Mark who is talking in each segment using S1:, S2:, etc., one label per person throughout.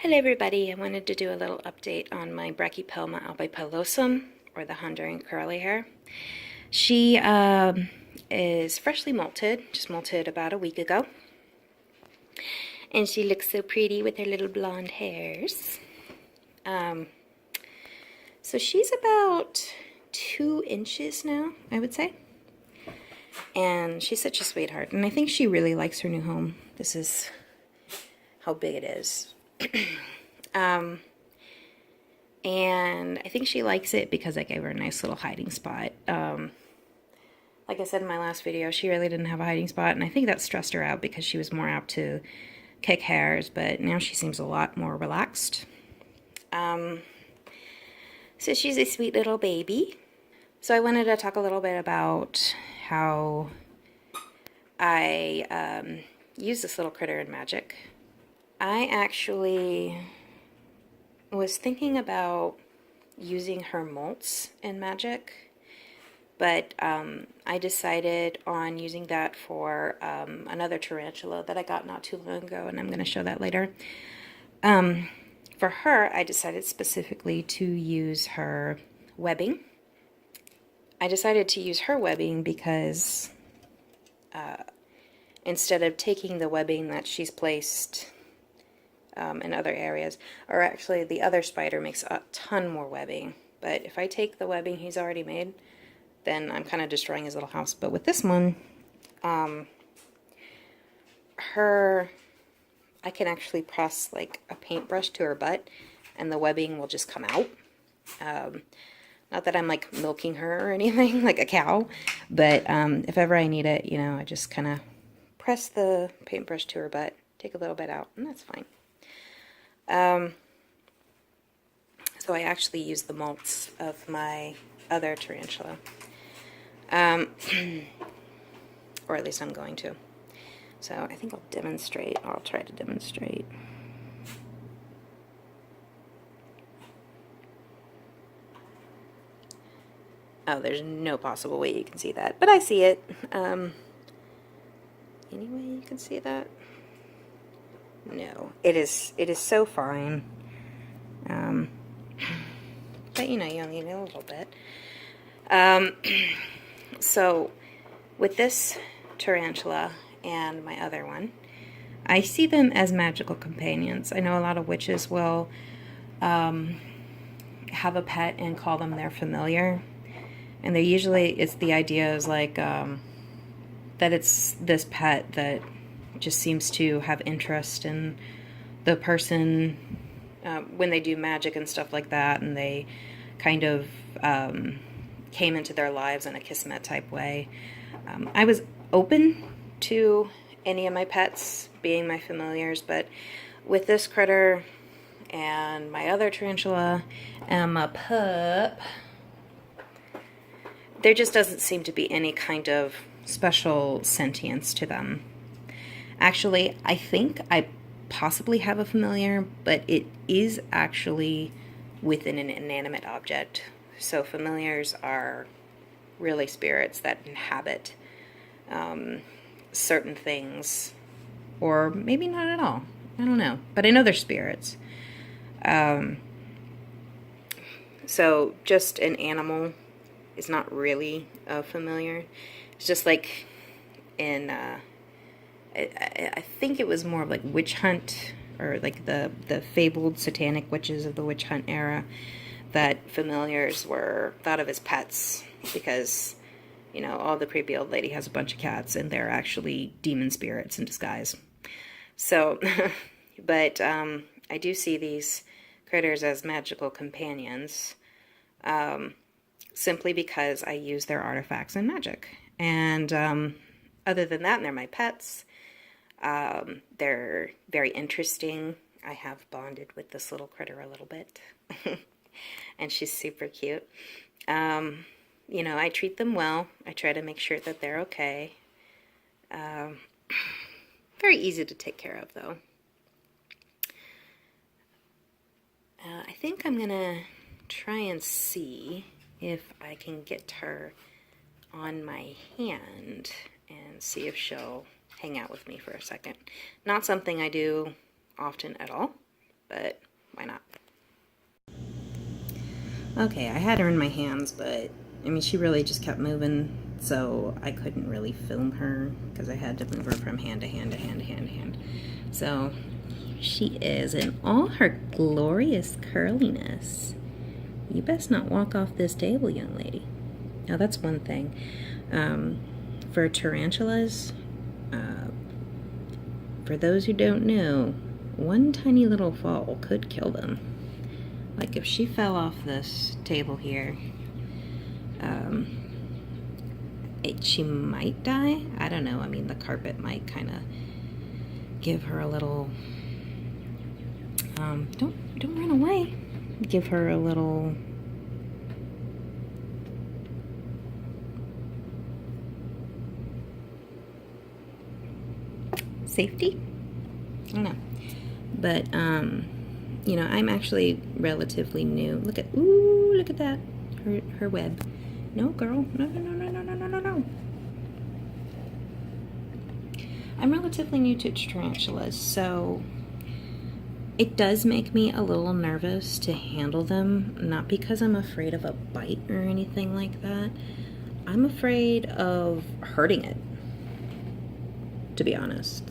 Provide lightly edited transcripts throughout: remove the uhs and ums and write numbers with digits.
S1: Hello everybody, I wanted to do a little update on my Brachypelma albipilosum, or the Honduran curly hair. She is freshly molted, just molted about a week ago. And she looks so pretty with her little blonde hairs. So she's about 2 inches now, I would say. And she's such a sweetheart, and I think she really likes her new home. This is how big it is. And I think she likes it because I gave her a nice little hiding spot. Like I said in my last video, she really didn't have a hiding spot, and I think that stressed her out because she was more apt to kick hairs, but now she seems a lot more relaxed. So she's a sweet little baby. So I wanted to talk a little bit about how I use this little critter in magic. I actually was thinking about using her molts in magic, but I decided on using that for another tarantula that I got not too long ago, and I'm going to show that later. For her, I decided specifically to use her webbing. I decided to use her webbing because instead of taking the webbing that she's placed in other areas, or actually the other spider makes a ton more webbing, but if I take the webbing he's already made, then I'm kind of destroying his little house. But with this one, I can actually press like a paintbrush to her butt and the webbing will just come out. Not that I'm like milking her or anything like a cow, but if ever I need it, you know, I just kind of press the paintbrush to her butt, take a little bit out, and that's fine. So I actually use the molts of my other tarantula. Or at least I'm going to. So I think I'll demonstrate, or I'll try to demonstrate. Oh, there's no possible way you can see that, but I see it. Any way you can see that? No, it is so fine. But you know, you only need a little bit. So with this tarantula and my other one, I see them as magical companions. I know a lot of witches will have a pet and call them their familiar, and they're usually, it's the idea is like that it's this pet that just seems to have interest in the person when they do magic and stuff like that, and they kind of came into their lives in a kismet type way. I was open to any of my pets being my familiars, but with this critter and my other tarantula and my pup, there just doesn't seem to be any kind of special sentience to them. Actually, I think I possibly have a familiar, but it is actually within an inanimate object. So familiars are really spirits that inhabit certain things, or maybe not at all. I don't know, but I know they're spirits. So just an animal is not really a familiar. It's just like in I think it was more of like witch hunt, or like the fabled satanic witches of the witch hunt era, that familiars were thought of as pets because, you know, oh, the creepy old lady has a bunch of cats, and they're actually demon spirits in disguise. So, but I do see these critters as magical companions, simply because I use their artifacts in magic. And other than that, they're my pets. They're very interesting. I have bonded with this little critter a little bit. And she's super cute. You know, I treat them well. I try to make sure that they're okay. Very easy to take care of, though. I think I'm gonna try and see if I can get her on my hand and see if she'll hang out with me for a second. Not something I do often at all, but why not? Okay, I had her in my hands, but I mean, she really just kept moving, so I couldn't really film her because I had to move her from hand to hand to hand to hand to hand. So she is in all her glorious curliness. You best not walk off this table, young lady. Now, that's one thing. For tarantulas, for those who don't know, one tiny little fall could kill them. Like if she fell off this table here, she might die. I don't know. I mean, the carpet might kind of give her a little, don't run away. Give her a little safety. I don't know. But, you know, I'm actually relatively new. Look at that. Her web. No, girl. No. I'm relatively new to tarantulas, so it does make me a little nervous to handle them. Not because I'm afraid of a bite or anything like that. I'm afraid of hurting it, to be honest.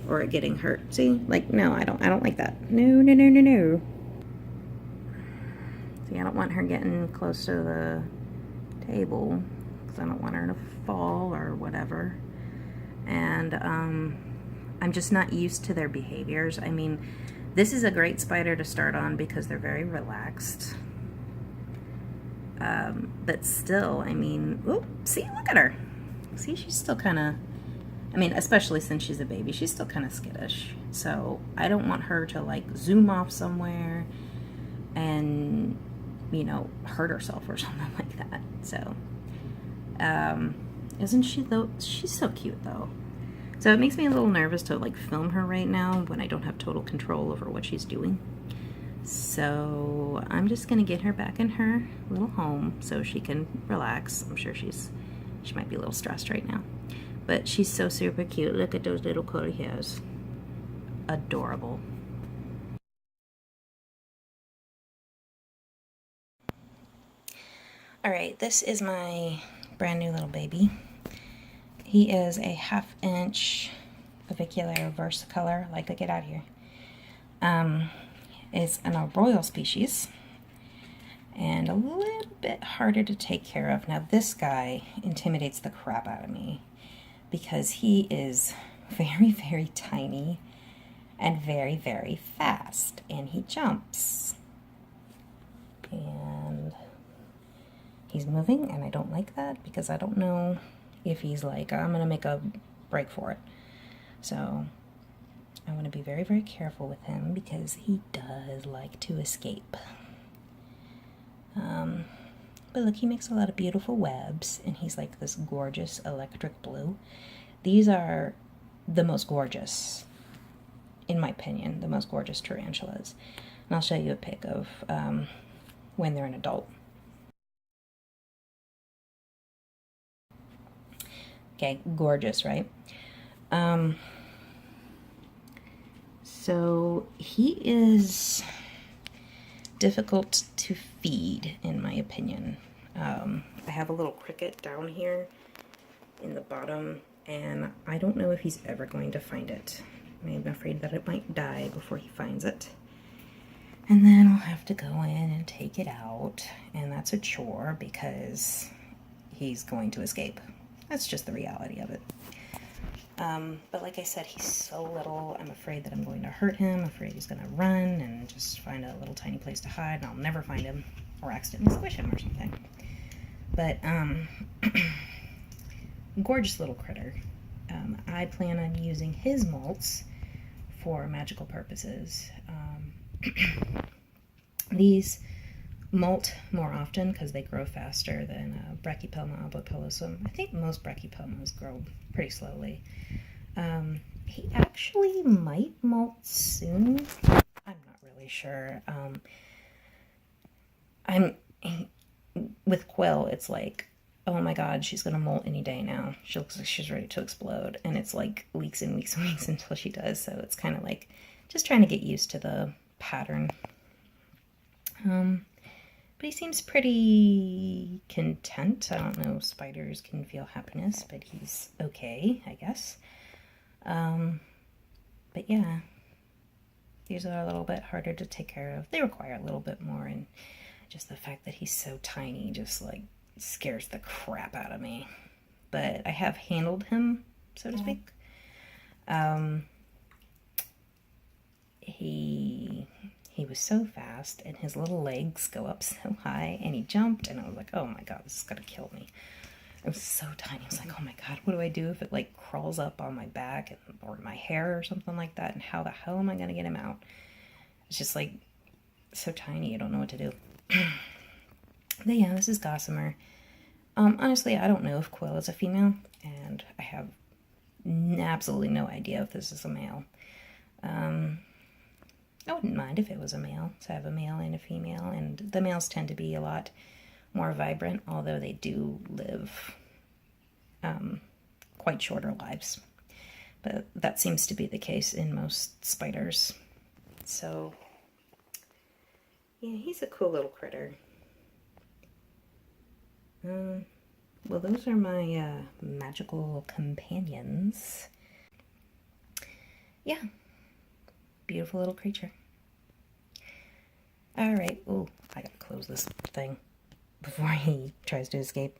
S1: Or it getting hurt. See? Like, no, I don't like that. No. See, I don't want her getting close to the table because I don't want her to fall or whatever. And I'm just not used to their behaviors. I mean, this is a great spider to start on because they're very relaxed. But still, I mean, see, look at her. See, she's still kind of, I mean, especially since she's a baby, she's still kind of skittish. So I don't want her to like zoom off somewhere and, you know, hurt herself or something like that. So, isn't she though? She's so cute though. So it makes me a little nervous to like film her right now when I don't have total control over what she's doing. So I'm just gonna get her back in her little home so she can relax. I'm sure she might be a little stressed right now. But she's so super cute. Look at those little curly hairs. Adorable. Alright, this is my brand new little baby. He is a 1/2 inch avicular versicolor. Like, get out of here. Is an arboreal species and a little bit harder to take care of. Now, this guy intimidates the crap out of me because he is very, very tiny and very, very fast, and he jumps. And he's moving, and I don't like that because I don't know if he's like, I'm gonna make a break for it. So I want to be very, very careful with him because he does like to escape. But look, he makes a lot of beautiful webs, and he's like this gorgeous electric blue. These are the most gorgeous, in my opinion, the most gorgeous tarantulas. And I'll show you a pic of when they're an adult. Okay, gorgeous, right? So he is difficult to feed, in my opinion. I have a little cricket down here in the bottom, and I don't know if he's ever going to find it. I'm afraid that it might die before he finds it. And then I'll have to go in and take it out, and that's a chore because he's going to escape. That's just the reality of it. But like I said, he's so little, I'm afraid that I'm going to hurt him. I'm afraid he's going to run and just find a little tiny place to hide, and I'll never find him or accidentally squish him or something. But, gorgeous little critter. I plan on using his molts for magical purposes. These molt more often because they grow faster than Brachypelma obligopilosum. I think most Brachypelmas grow pretty slowly. He actually might molt soon. I'm not really sure. With Quill, it's like, oh my god, she's gonna molt any day now. She looks like she's ready to explode, and it's like weeks and weeks and weeks until she does, so it's kind of like just trying to get used to the pattern. But he seems pretty content. I don't know if spiders can feel happiness, but he's okay, I guess. But yeah, these are a little bit harder to take care of. They require a little bit more, and just the fact that he's so tiny just like scares the crap out of me. But I have handled him, so to speak. He was so fast, and his little legs go up so high, and he jumped, and I was like, oh my god, this is gonna kill me. It was so tiny. I was like, oh my god, what do I do if it like crawls up on my back or my hair or something like that, and how the hell am I gonna get him out? It's just like so tiny, I don't know what to do. But yeah, this is Gossamer. Honestly, I don't know if Quill is a female, and I have absolutely no idea if this is a male. I wouldn't mind if it was a male, so I have a male and a female, and the males tend to be a lot more vibrant, although they do live quite shorter lives. But that seems to be the case in most spiders. So, yeah, he's a cool little critter. Well, those are my magical companions. Yeah. Beautiful little creature. Alright, oh, I gotta close this thing before he tries to escape.